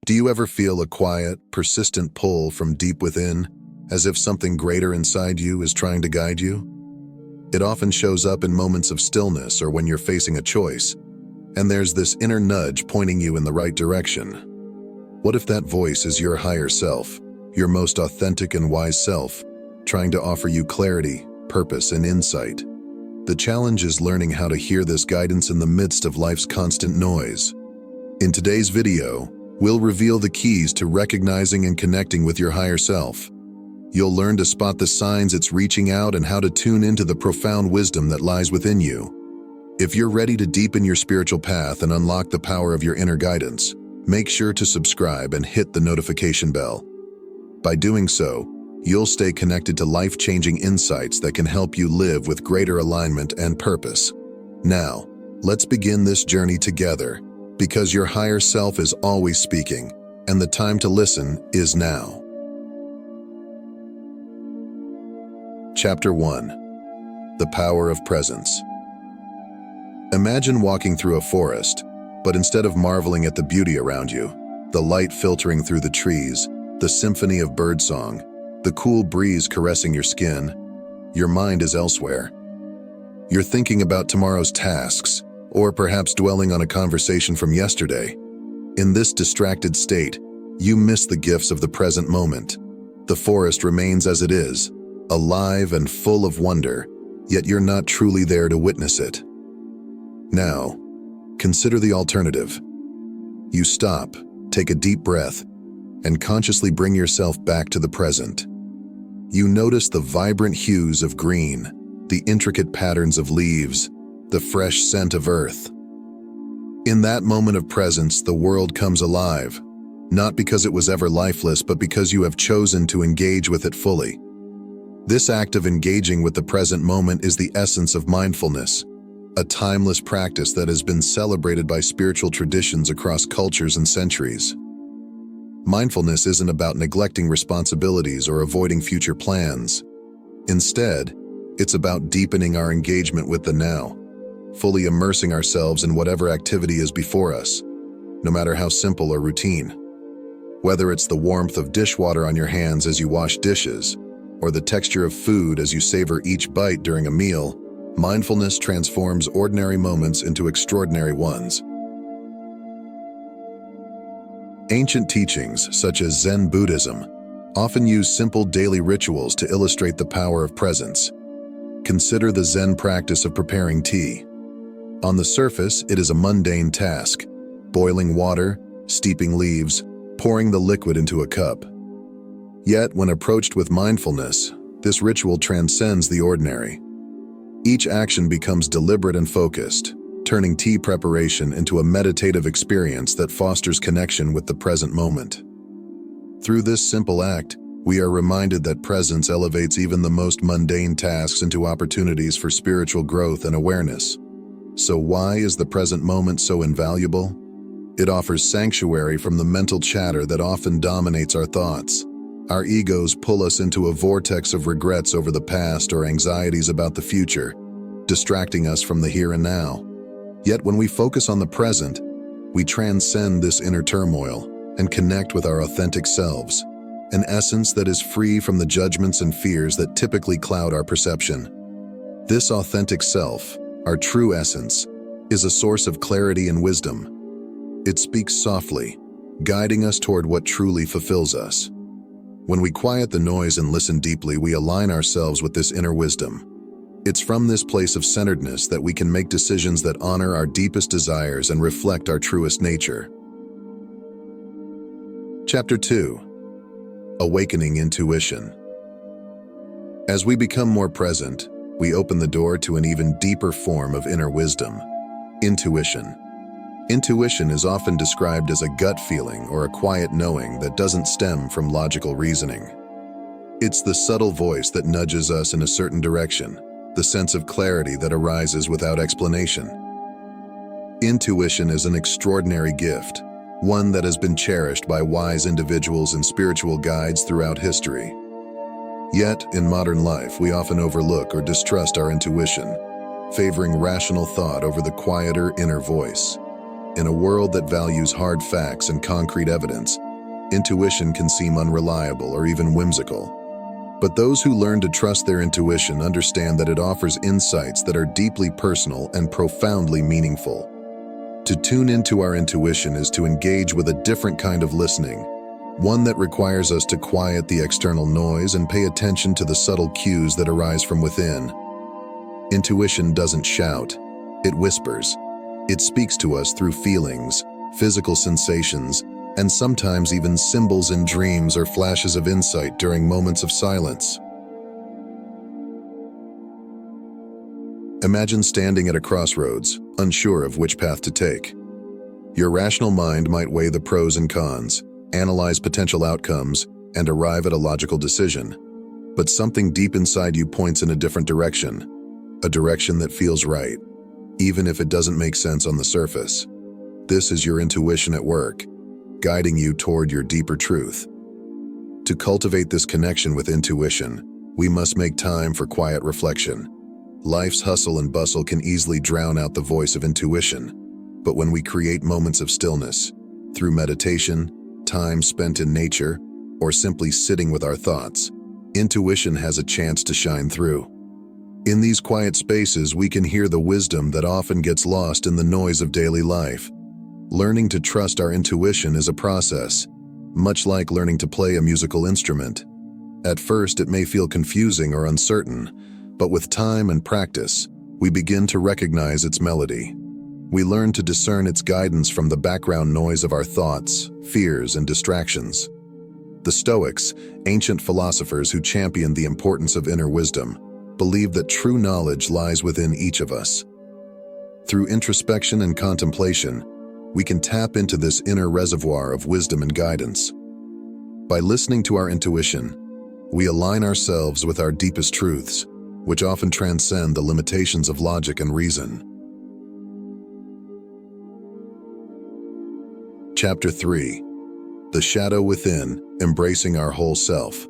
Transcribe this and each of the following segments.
Do you ever feel a quiet, persistent pull from deep within, as if something greater inside you is trying to guide you? It often shows up in moments of stillness or when you're facing a choice, and there's this inner nudge pointing you in the right direction. What if that voice is your higher self, your most authentic and wise self, trying to offer you clarity, purpose, and insight? The challenge is learning how to hear this guidance in the midst of life's constant noise. In today's video, we'll reveal the keys to recognizing and connecting with your higher self. You'll learn to spot the signs it's reaching out and how to tune into the profound wisdom that lies within you. If you're ready to deepen your spiritual path and unlock the power of your inner guidance, make sure to subscribe and hit the notification bell. By doing so, you'll stay connected to life-changing insights that can help you live with greater alignment and purpose. Now, let's begin this journey together, because your higher self is always speaking, and the time to listen is now. Chapter 1. The Power of Presence. Imagine walking through a forest, but instead of marveling at the beauty around you, the light filtering through the trees, the symphony of birdsong, the cool breeze caressing your skin, your mind is elsewhere. You're thinking about tomorrow's tasks, or perhaps dwelling on a conversation from yesterday. In this distracted state, you miss the gifts of the present moment. The forest remains as it is, alive and full of wonder, yet you're not truly there to witness it. Now, consider the alternative. You stop, take a deep breath, and consciously bring yourself back to the present. You notice the vibrant hues of green, the intricate patterns of leaves, the fresh scent of earth. In that moment of presence, the world comes alive, not because it was ever lifeless, but because you have chosen to engage with it fully. This act of engaging with the present moment is the essence of mindfulness, a timeless practice that has been celebrated by spiritual traditions across cultures and centuries. Mindfulness isn't about neglecting responsibilities or avoiding future plans. Instead, it's about deepening our engagement with the now, fully immersing ourselves in whatever activity is before us, no matter how simple or routine. Whether it's the warmth of dishwater on your hands as you wash dishes, or the texture of food as you savor each bite during a meal, mindfulness transforms ordinary moments into extraordinary ones. Ancient teachings, such as Zen Buddhism, often use simple daily rituals to illustrate the power of presence. Consider the Zen practice of preparing tea. On the surface, it is a mundane task: boiling water, steeping leaves, pouring the liquid into a cup. Yet, when approached with mindfulness, this ritual transcends the ordinary. Each action becomes deliberate and focused, turning tea preparation into a meditative experience that fosters connection with the present moment. Through this simple act, we are reminded that presence elevates even the most mundane tasks into opportunities for spiritual growth and awareness. So why is the present moment so invaluable? It offers sanctuary from the mental chatter that often dominates our thoughts. Our egos pull us into a vortex of regrets over the past or anxieties about the future, distracting us from the here and now. Yet when we focus on the present, we transcend this inner turmoil and connect with our authentic selves, an essence that is free from the judgments and fears that typically cloud our perception. This authentic self, our true essence, is a source of clarity and wisdom. It speaks softly, guiding us toward what truly fulfills us. When we quiet the noise and listen deeply, we align ourselves with this inner wisdom. It's from this place of centeredness that we can make decisions that honor our deepest desires and reflect our truest nature. Chapter 2. Awakening Intuition. As we become more present, we open the door to an even deeper form of inner wisdom: intuition. Intuition is often described as a gut feeling or a quiet knowing that doesn't stem from logical reasoning. It's the subtle voice that nudges us in a certain direction, the sense of clarity that arises without explanation. Intuition is an extraordinary gift, one that has been cherished by wise individuals and spiritual guides throughout history. Yet, in modern life, we often overlook or distrust our intuition, favoring rational thought over the quieter inner voice. In a world that values hard facts and concrete evidence, intuition can seem unreliable or even whimsical. But those who learn to trust their intuition understand that it offers insights that are deeply personal and profoundly meaningful. To tune into our intuition is to engage with a different kind of listening, one that requires us to quiet the external noise and pay attention to the subtle cues that arise from within. Intuition doesn't shout, it whispers. It speaks to us through feelings, physical sensations, and sometimes even symbols in dreams or flashes of insight during moments of silence. Imagine standing at a crossroads, unsure of which path to take. Your rational mind might weigh the pros and cons, analyze potential outcomes, and arrive at a logical decision. But something deep inside you points in a different direction, a direction that feels right, even if it doesn't make sense on the surface. This is your intuition at work, guiding you toward your deeper truth. To cultivate this connection with intuition, we must make time for quiet reflection. Life's hustle and bustle can easily drown out the voice of intuition, but when we create moments of stillness, through meditation, time spent in nature, or simply sitting with our thoughts, intuition has a chance to shine through. In these quiet spaces, we can hear the wisdom that often gets lost in the noise of daily life. Learning to trust our intuition is a process, much like learning to play a musical instrument. At first, it may feel confusing or uncertain, but with time and practice, we begin to recognize its melody. We learn to discern its guidance from the background noise of our thoughts, fears, and distractions. The Stoics, ancient philosophers who championed the importance of inner wisdom, believed that true knowledge lies within each of us. Through introspection and contemplation, we can tap into this inner reservoir of wisdom and guidance. By listening to our intuition, we align ourselves with our deepest truths, which often transcend the limitations of logic and reason. Chapter 3. The Shadow Within, Embracing Our Whole Self.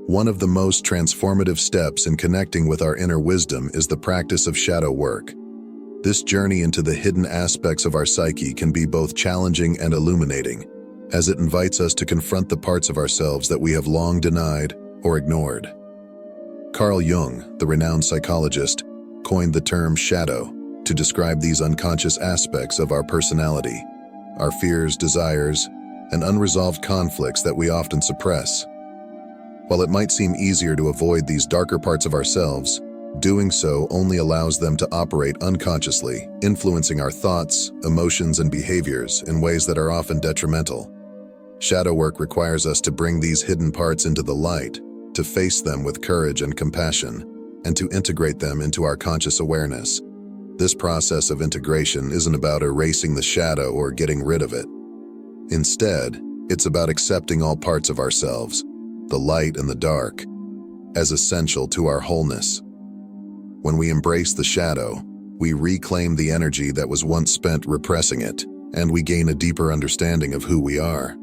One of the most transformative steps in connecting with our inner wisdom is the practice of shadow work. This journey into the hidden aspects of our psyche can be both challenging and illuminating, as it invites us to confront the parts of ourselves that we have long denied or ignored. Carl Jung, the renowned psychologist, coined the term shadow to describe these unconscious aspects of our personality, our fears, desires, and unresolved conflicts that we often suppress. While it might seem easier to avoid these darker parts of ourselves, doing so only allows them to operate unconsciously, influencing our thoughts, emotions, and behaviors in ways that are often detrimental. Shadow work requires us to bring these hidden parts into the light, to face them with courage and compassion, and to integrate them into our conscious awareness. This process of integration isn't about erasing the shadow or getting rid of it. Instead, it's about accepting all parts of ourselves, the light and the dark, as essential to our wholeness. When we embrace the shadow, we reclaim the energy that was once spent repressing it, and we gain a deeper understanding of who we are.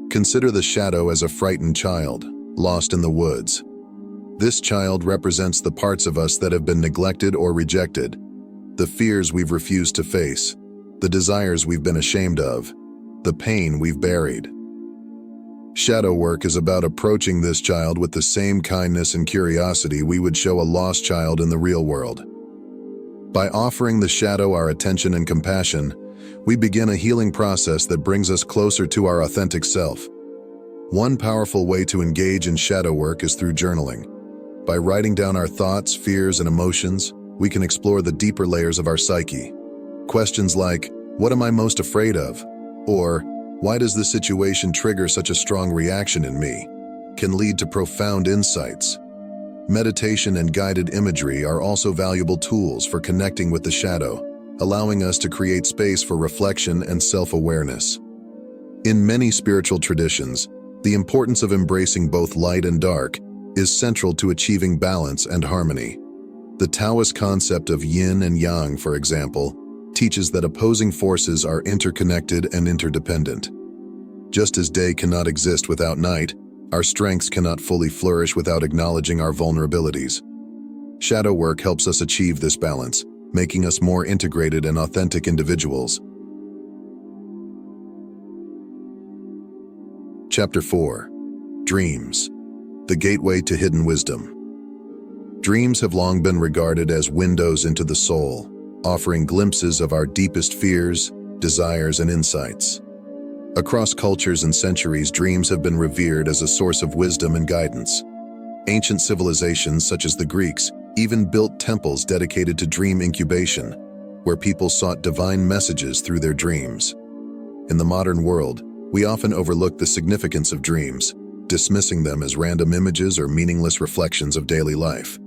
Consider the shadow as a frightened child, lost in the woods. This child represents the parts of us that have been neglected or rejected, the fears we've refused to face, the desires we've been ashamed of, the pain we've buried. Shadow work is about approaching this child with the same kindness and curiosity we would show a lost child in the real world. By offering the shadow our attention and compassion, we begin a healing process that brings us closer to our authentic self. One powerful way to engage in shadow work is through journaling. By writing down our thoughts, fears, and emotions, we can explore the deeper layers of our psyche. Questions like, "What am I most afraid of?" or "Why does this situation trigger such a strong reaction in me?" can lead to profound insights. Meditation and guided imagery are also valuable tools for connecting with the shadow, allowing us to create space for reflection and self-awareness. In many spiritual traditions, the importance of embracing both light and dark is central to achieving balance and harmony. The Taoist concept of yin and yang, for example, teaches that opposing forces are interconnected and interdependent. Just as day cannot exist without night, our strengths cannot fully flourish without acknowledging our vulnerabilities. Shadow work helps us achieve this balance, making us more integrated and authentic individuals. Chapter 4. Dreams, the gateway to hidden wisdom. Dreams have long been regarded as windows into the soul, offering glimpses of our deepest fears, desires, and insights. Across cultures and centuries, dreams have been revered as a source of wisdom and guidance. Ancient civilizations, such as the Greeks, even built temples dedicated to dream incubation, where people sought divine messages through their dreams. In the modern world, we often overlook the significance of dreams, dismissing them as random images or meaningless reflections of daily life.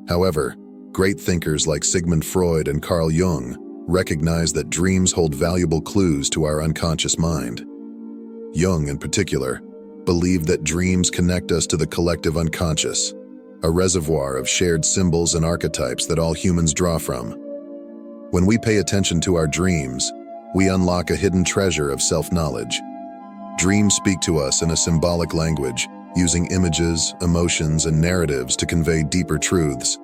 However, great thinkers like Sigmund Freud and Carl Jung recognize that dreams hold valuable clues to our unconscious mind. Jung, in particular, believed that dreams connect us to the collective unconscious, a reservoir of shared symbols and archetypes that all humans draw from. When we pay attention to our dreams, we unlock a hidden treasure of self-knowledge. Dreams speak to us in a symbolic language, using images, emotions, and narratives to convey deeper truths.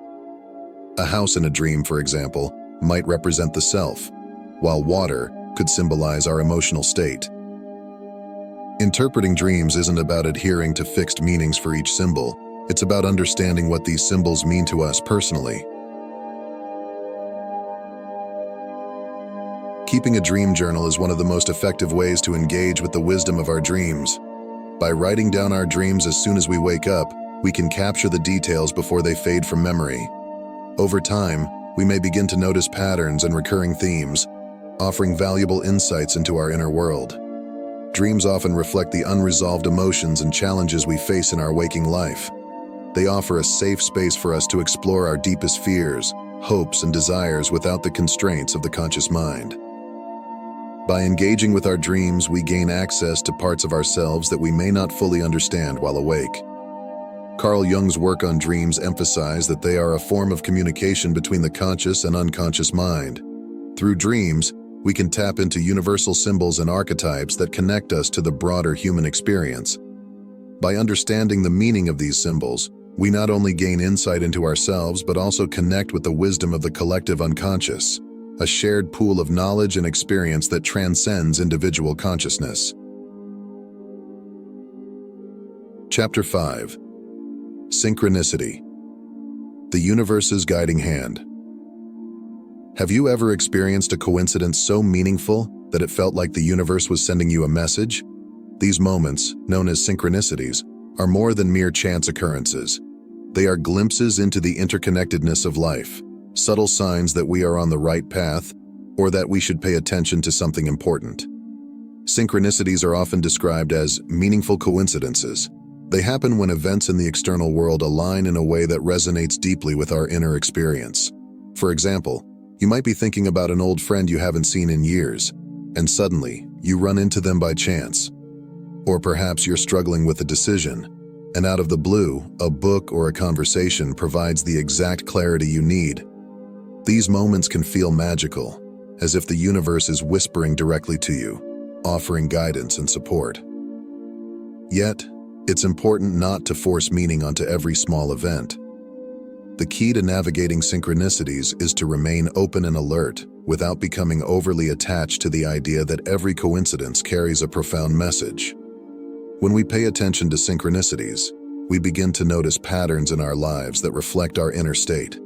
A house in a dream, for example, might represent the self, while water could symbolize our emotional state. Interpreting dreams isn't about adhering to fixed meanings for each symbol. It's about understanding what these symbols mean to us personally. Keeping a dream journal is one of the most effective ways to engage with the wisdom of our dreams. By writing down our dreams as soon as we wake up, we can capture the details before they fade from memory. Over time, we may begin to notice patterns and recurring themes, offering valuable insights into our inner world. Dreams often reflect the unresolved emotions and challenges we face in our waking life. They offer a safe space for us to explore our deepest fears, hopes, and desires without the constraints of the conscious mind. By engaging with our dreams, we gain access to parts of ourselves that we may not fully understand while awake. Carl Jung's work on dreams emphasized that they are a form of communication between the conscious and unconscious mind. Through dreams, we can tap into universal symbols and archetypes that connect us to the broader human experience. By understanding the meaning of these symbols, we not only gain insight into ourselves but also connect with the wisdom of the collective unconscious, a shared pool of knowledge and experience that transcends individual consciousness. Chapter 5. Synchronicity, the universe's guiding hand. Have you ever experienced a coincidence so meaningful that it felt like the universe was sending you a message? These moments, known as synchronicities, are more than mere chance occurrences. They are glimpses into the interconnectedness of life, subtle signs that we are on the right path or that we should pay attention to something important. Synchronicities are often described as meaningful coincidences. They happen when events in the external world align in a way that resonates deeply with our inner experience. For example, you might be thinking about an old friend you haven't seen in years, and suddenly you run into them by chance. Or perhaps you're struggling with a decision, and out of the blue, a book or a conversation provides the exact clarity you need. These moments can feel magical, as if the universe is whispering directly to you, offering guidance and support. Yet, it's important not to force meaning onto every small event. The key to navigating synchronicities is to remain open and alert without becoming overly attached to the idea that every coincidence carries a profound message. When we pay attention to synchronicities, we begin to notice patterns in our lives that reflect our inner state.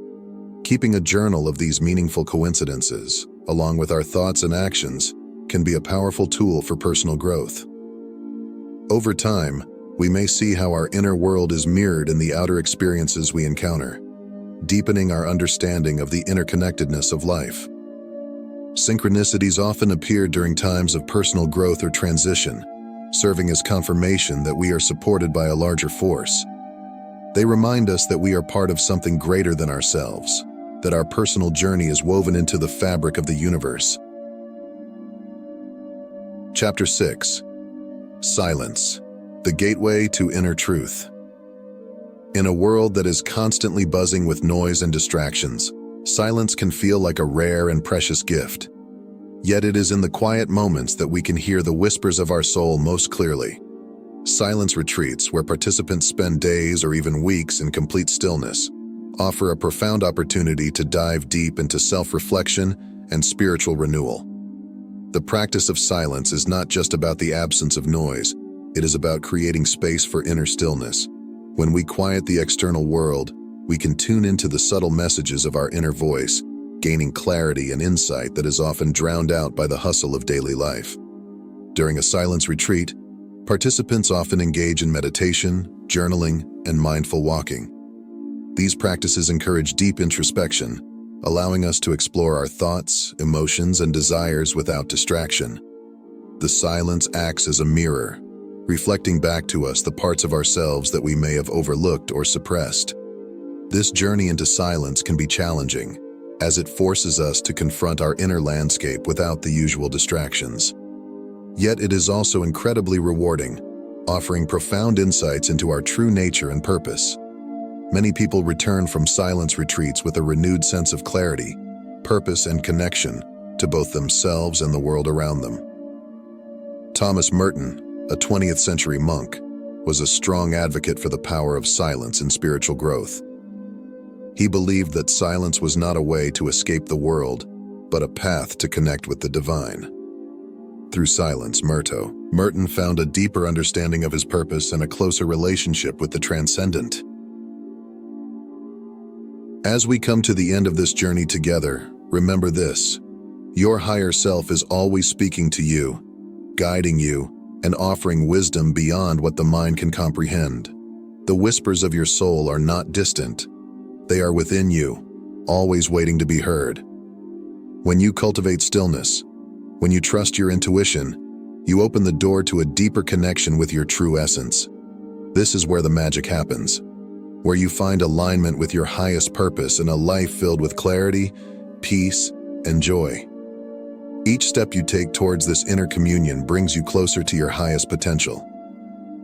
Keeping a journal of these meaningful coincidences, along with our thoughts and actions, can be a powerful tool for personal growth. Over time, we may see how our inner world is mirrored in the outer experiences we encounter, deepening our understanding of the interconnectedness of life. Synchronicities often appear during times of personal growth or transition, serving as confirmation that we are supported by a larger force. They remind us that we are part of something greater than ourselves, that our personal journey is woven into the fabric of the universe. Chapter 6. Silence, the gateway to inner truth. In a world that is constantly buzzing with noise and distractions, silence can feel like a rare and precious gift. Yet it is in the quiet moments that we can hear the whispers of our soul most clearly. Silence retreats, where participants spend days or even weeks in complete stillness, offer a profound opportunity to dive deep into self-reflection and spiritual renewal. The practice of silence is not just about the absence of noise, it is about creating space for inner stillness. When we quiet the external world, we can tune into the subtle messages of our inner voice, gaining clarity and insight that is often drowned out by the hustle of daily life. During a silence retreat, participants often engage in meditation, journaling, and mindful walking. These practices encourage deep introspection, allowing us to explore our thoughts, emotions, and desires without distraction. The silence acts as a mirror, reflecting back to us the parts of ourselves that we may have overlooked or suppressed. This journey into silence can be challenging, as it forces us to confront our inner landscape without the usual distractions. Yet it is also incredibly rewarding, offering profound insights into our true nature and purpose. Many people return from silence retreats with a renewed sense of clarity, purpose, and connection to both themselves and the world around them. Thomas Merton, a 20th century monk, was a strong advocate for the power of silence in spiritual growth. He believed that silence was not a way to escape the world, but a path to connect with the divine. Through silence, Merton found a deeper understanding of his purpose and a closer relationship with the transcendent. As we come to the end of this journey together, remember this: your higher self is always speaking to you, guiding you, and offering wisdom beyond what the mind can comprehend. The whispers of your soul are not distant. They are within you, always waiting to be heard. When you cultivate stillness, when you trust your intuition, you open the door to a deeper connection with your true essence. This is where the magic happens, where you find alignment with your highest purpose and a life filled with clarity, peace, and joy. Each step you take towards this inner communion brings you closer to your highest potential.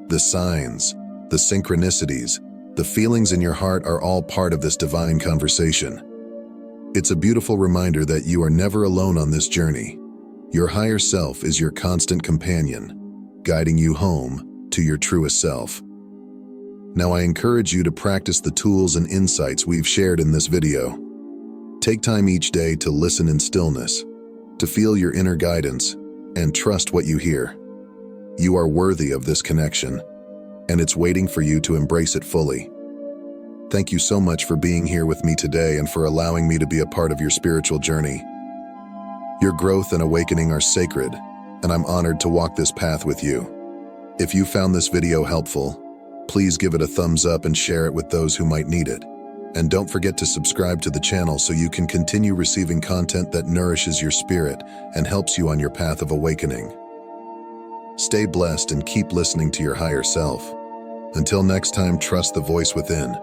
The signs, the synchronicities, the feelings in your heart are all part of this divine conversation. It's a beautiful reminder that you are never alone on this journey. Your higher self is your constant companion, guiding you home to your truest self. Now I encourage you to practice the tools and insights we've shared in this video. Take time each day to listen in stillness, to feel your inner guidance, and trust what you hear. You are worthy of this connection, and it's waiting for you to embrace it fully. Thank you so much for being here with me today and for allowing me to be a part of your spiritual journey. Your growth and awakening are sacred, and I'm honored to walk this path with you. If you found this video helpful, please give it a thumbs up and share it with those who might need it. And don't forget to subscribe to the channel so you can continue receiving content that nourishes your spirit and helps you on your path of awakening. Stay blessed and keep listening to your higher self. Until next time, trust the voice within.